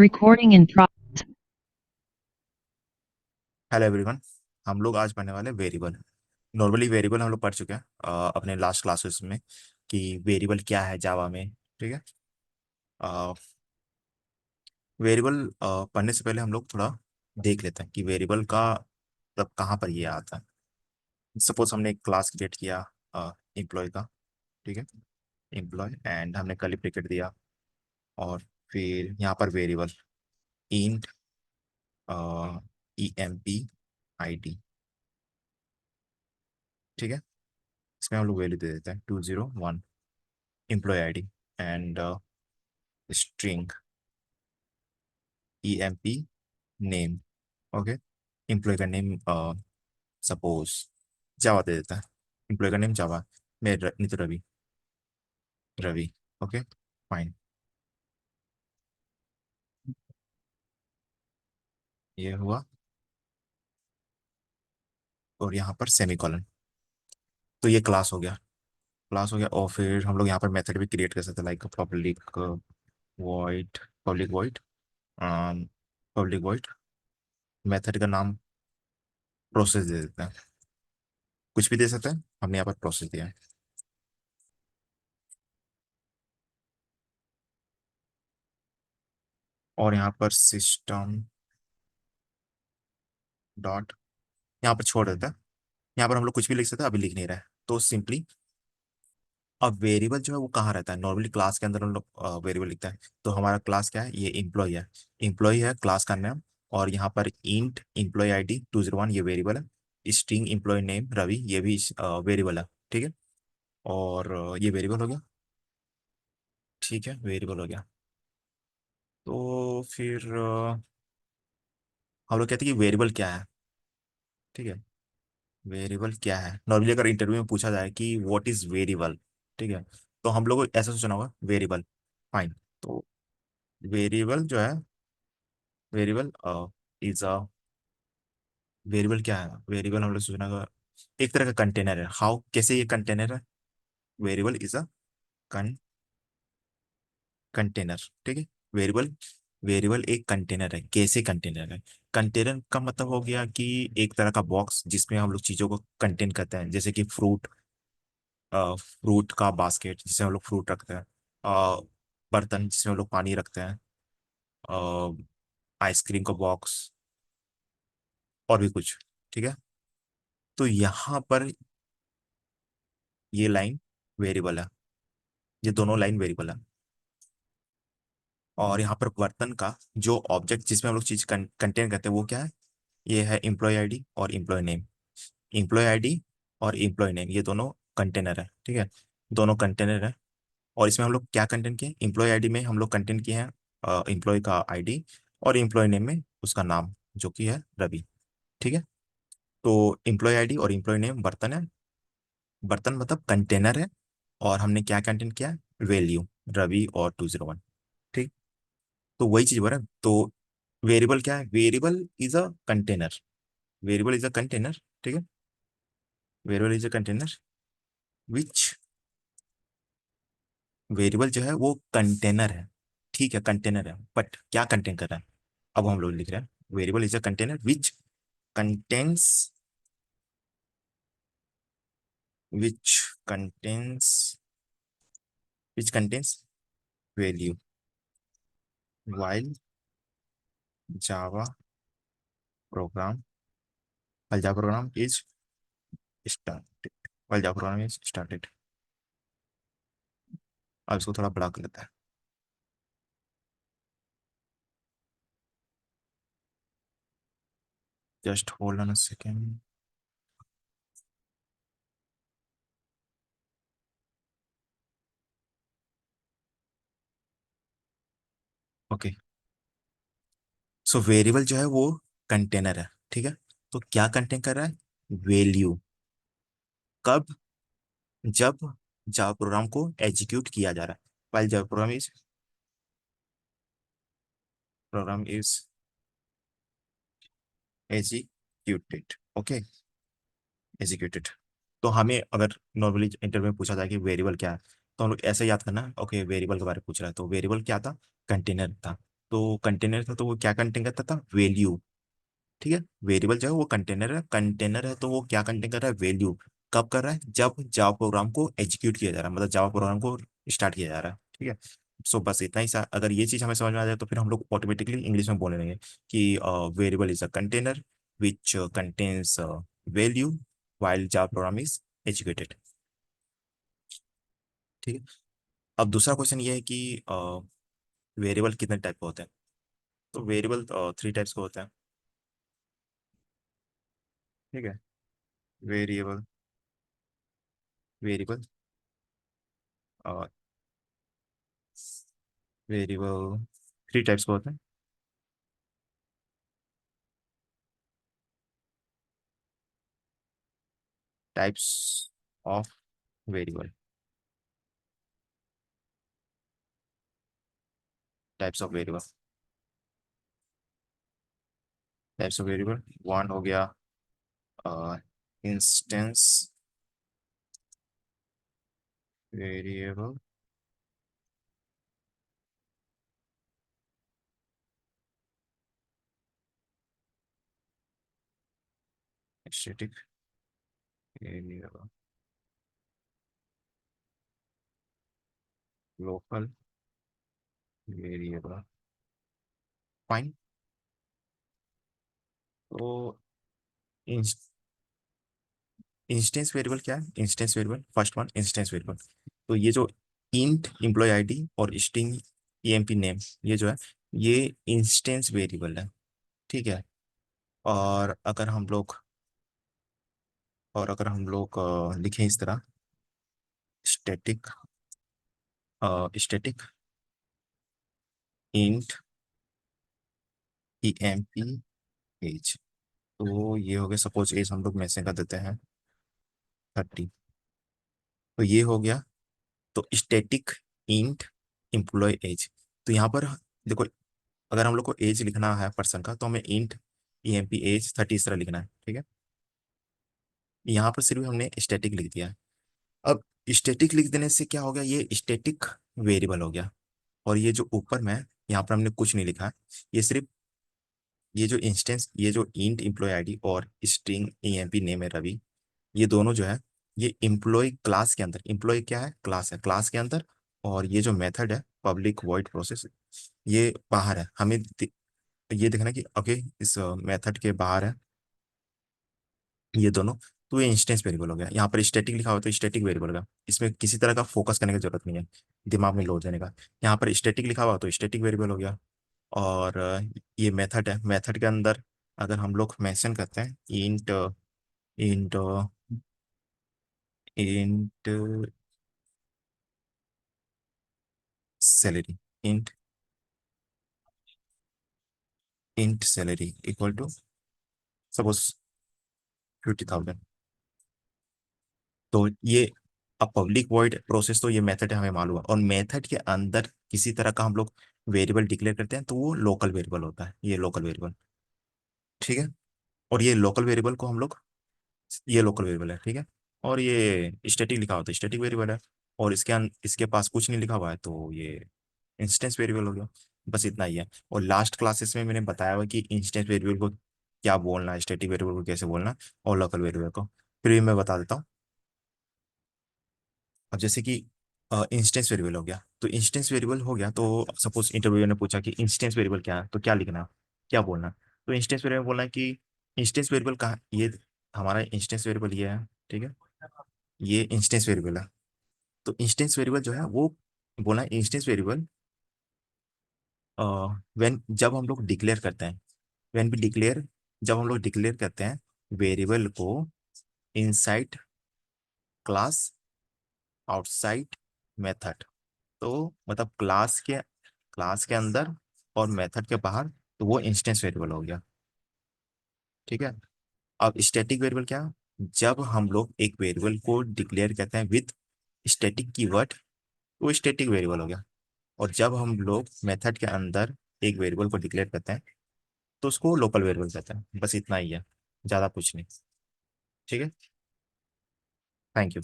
Recording in pro. Hello everyone. हम लोग आज पढ़ने वाले वेरिएबल। नॉर्मली वेरिएबल हम लोग पढ़ चुके हैं अपने लास्ट क्लासेस में कि वेरिएबल क्या है जावा में। ठीक है। वेरिएबल पढ़ने से पहले हम लोग थोड़ा देख लेते हैं कि वेरिएबल का मतलब कहाँ पर ये आता है। सपोज हमने एक क्लास क्रिएट किया एम्प्लॉय का। ठीक है। एम्प्लॉय एंड हमने कर्ली ब्रैकेट दिया और फिर यहाँ पर वेरिएबल इंट EMP ID। ठीक है। इसमें हम लोग वैल्यू दे देते हैं 201 employee ID and string EMP name. Okay. Employee का नेम सपोज जावा दे देता है। एम्प्लॉय का नेम जावा मैं नहीं तो रवि। रवि। ओके। फाइन। ये हुआ और यहाँ पर सेमीकोलन। तो ये क्लास हो गया। क्लास हो गया और फिर हम लोग यहाँ पर मेथड भी क्रिएट कर सकते हैं like void public void public void method का नाम प्रोसेस दे देते हैं। कुछ भी दे सकते हैं, हमने यहाँ पर प्रोसेस दिया है। और यहाँ पर सिस्टम डॉट यहाँ पर छोड़ देते हैं। यहाँ पर हम लोग कुछ भी लिख सकते हैं, अभी लिख नहीं रहे हैं तो सिंपली। अब वेरिएबल जो है वो कहाँ रहता है, नॉर्मली क्लास के अंदर हम लोग वेरिएबल लिखते हैं। तो हमारा क्लास क्या है, ये एम्प्लॉय है। एम्प्लॉय है क्लास का नाम। और यहाँ पर इंट एम्प्लॉय ID 201 ये वेरिएबल है। स्ट्रिंग एम्प्लॉय नेम रवि ये भी वेरिएबल है। ठीक है। और ये वेरिएबल हो गया। ठीक है, वेरिएबल हो गया। तो फिर हम लोग कहते हैं कि वेरिएबल क्या है। ठीक है। वेरिएबल क्या है, नॉर्मली अगर इंटरव्यू में पूछा जाए कि व्हाट इज वेरिएबल। ठीक है। तो हम लोग को ऐसा सोचना होगा वेरिएबल। फाइन। तो वेरिएबल जो है, वेरिएबल इज अ वेरिएबल क्या है, वेरिएबल हम लोग सोचना होगा एक तरह का कंटेनर है। हाउ कैसे ये कंटेनर है, वेरिएबल इज अ कंटेनर। ठीक है। वेरिएबल वेरिएबल एक कंटेनर है। कैसे कंटेनर है, कंटेनर का मतलब हो गया कि एक तरह का बॉक्स जिसमें हम लोग चीजों को कंटेन करते हैं, जैसे कि फ्रूट का बास्केट जिसमें हम लोग फ्रूट रखते हैं। बर्तन जिसमें हम लोग पानी रखते हैं। आइसक्रीम का बॉक्स और भी कुछ। ठीक है। तो यहाँ पर ये लाइन वेरिएबल है। ये दोनों लाइन वेरिएबल है। और यहाँ पर बर्तन का जो ऑब्जेक्ट जिसमें हम लोग चीज कंटेन करते हैं वो क्या है, ये है एम्प्लॉय ID और एम्प्लॉय नेम। एम्प्लॉय ID और एम्प्लॉय नेम ये दोनों कंटेनर है। ठीक है। दोनों कंटेनर है। और इसमें हम लोग क्या कंटेंट किए, एम्प्लॉय ID में हम लोग कंटेंट किए हैं एम्प्लॉय का ID। और एम्प्लॉय नेम में उसका नाम जो कि है रवि। ठीक है। तो एम्प्लॉय ID और एम्प्लॉय नेम बर्तन है। बर्तन मतलब कंटेनर है। और हमने क्या कंटेंट किया, वैल्यू रवि और 201। ठीक। तो वही चीज बोल रहे हैं। तो वेरिएबल क्या है, variable is a container. Variable is a container. ठीक है। Variable is a container which, variable जो है वो कंटेनर है। ठीक है, कंटेनर है बट क्या कंटेन कर रहा है, अब हम लोग लिख रहे हैं variable is a container which contains which contains which contains value while Java program while Java program is started while Java program is started. अब इसको थोड़ा बड़ा कर लेता है। Just hold on a second. Okay. So variable जो है वो कंटेनर है। ठीक है। तो क्या कंटेन कर रहा है, वैल्यू। कब, जब जावा प्रोग्राम को एग्जीक्यूट किया जा रहा है। File Java program is executed. Okay. Executed. तो हमें अगर नॉर्मली इंटरव्यू में पूछा जाए कि वेरिएबल क्या है, तो हम लोग ऐसे याद करना, ओके वेरिएबल के बारे में पूछ रहा है तो वेरिएबल क्या था, कंटेनर था। तो कंटेनर था तो वो क्या कंटेन करता था, वैल्यू। ठीक है, वेरिएबल जो है वो कंटेनर है, कंटेनर है तो वो क्या कंटेन कर रहा है, वैल्यू। कब कर रहा है, जब जावा प्रोग्राम को एग्जीक्यूट किया जा रहा है, मतलब जावा प्रोग्राम को स्टार्ट किया जा रहा है। ठीक है। सो बस इतना ही अगर ये चीज हमें समझ में आ जाए तो फिर हम लोग ऑटोमेटिकली इंग्लिश में बोलने लगेंगे कि variable is a container which contains value while Java program is executed. ठीक है। अब दूसरा क्वेश्चन ये है कि वेरिएबल कितने टाइप के होते हैं। तो वेरिएबल 3 टाइप्स के होते हैं। ठीक है। वेरिएबल वेरिएबल वेरिएबल 3 टाइप्स के होते हैं। Types of variable. Types of variable. Types of variable one हो गया instance variable. Static variable. Local variable. Fine. तो इंस्टेंस वेरिएबल क्या है, instance variable first one instance variable. तो ये जो इंट एम्प्लॉय आईडी और स्ट्रिंग ईएमपी नेम, ये जो है ये इंस्टेंस वेरिएबल है। ठीक है। और अगर हम लोग लिखें इस तरह, static static int EMP age. तो ये हो गया, सपोज एज हम लोग में से कर देते हैं 30। तो ये हो गया। तो स्टैटिक इंट एम्प्लॉय एज। तो यहाँ पर देखो, अगर हम लोग को एज लिखना है पर्सन का तो हमें इंट ईएमपी एज 30 इस तरह लिखना है। ठीक है। यहाँ पर सिर्फ हमने स्टैटिक लिख दिया है। अब स्टैटिक लिख देने से क्या हो गया, ये स्टैटिक वेरिएबल हो गया। और ये जो ऊपर में यहाँ पर हमने कुछ नहीं लिखा है, ये सिर्फ ये जो इंस्टेंस, ये जो इंट एम्प्लॉय आईडी और स्ट्रिंग ईएमपी नेम है रवि, ये दोनों जो है ये एम्प्लॉय क्लास के अंदर, एम्प्लॉय क्या है, क्लास है, क्लास के अंदर। और ये जो मेथड है पब्लिक वॉइड प्रोसेस, ये बाहर है। हमें ये देखना कि ओके इस मेथड के बाहर है ये दोनों। तो ये इंस्टेंस वेरिएबल हो गया। यहाँ पर स्टैटिक लिखा हुआ तो स्टैटिक वेरिएबल होगा, इसमें किसी तरह का फोकस करने की जरूरत नहीं है, दिमाग में लोड देने का। यहाँ पर स्टैटिक लिखा हुआ तो स्टैटिक वेरिएबल हो गया। और ये मेथड है, मेथड के अंदर अगर हम लोग मेंशन करते हैं int int int salary, int int salary equal to suppose 50,000। तो ये अब पब्लिक वॉइड प्रोसेस, तो ये मेथड है हमें मालूम है। और मेथड के अंदर किसी तरह का हम लोग वेरिएबल डिक्लेयर करते हैं तो वो लोकल वेरिएबल होता है, ये लोकल वेरिएबल। ठीक है। और ये लोकल वेरिएबल को हम लोग, ये लोकल वेरिएबल है। ठीक है। और ये स्टैटिक लिखा होता है स्टैटिक वेरिएबल है। और इसके पास कुछ नहीं लिखा हुआ है तो ये इंस्टेंस वेरिएबल हो गया। बस इतना ही है। और लास्ट क्लासेस में मैंने बताया हुआ कि इंस्टेंस वेरिएबल को क्या बोलना है, स्टैटिक वेरिएबल को कैसे बोलना है, और लोकल वेरिएबल को फिर भी मैं बता देता हूँ। अब जैसे कि इंस्टेंस वेरिएबल हो गया, तो इंस्टेंस वेरिएबल हो गया तो सपोज इंटरव्यूअर ने पूछा कि इंस्टेंस वेरिएबल क्या है, तो क्या लिखना है, क्या बोलना है। तो इंस्टेंस वेरिएबल बोलना है कि इंस्टेंस वेरिएबल कहाँ, ये हमारा इंस्टेंस वेरिएबल ये है। ठीक है। ये इंस्टेंस वेरिएबल है। तो इंस्टेंस वेरिएबल जो है वो बोला इंस्टेंस वेरिएबल व्हेन, जब हम लोग डिक्लेयर करते हैं, व्हेन भी डिक्लेयर, जब हम लोग डिक्लेयर करते हैं वेरिएबल को इनसाइड क्लास आउटसाइड मेथड। तो मतलब क्लास के अंदर और मेथड के बाहर, तो वो इंस्टेंस वेरिएबल हो गया। ठीक है। अब स्टैटिक वेरिएबल क्या, जब हम लोग एक वेरिएबल को डिक्लेयर करते हैं विद स्टैटिक कीवर्ड, तो वो स्टैटिक वेरिएबल हो गया। और जब हम लोग मेथड के अंदर एक वेरिएबल को डिक्लेयर करते हैं तो उसको लोकल वेरिएबल कहते हैं। बस इतना ही है, ज़्यादा कुछ नहीं। ठीक है। Thank you.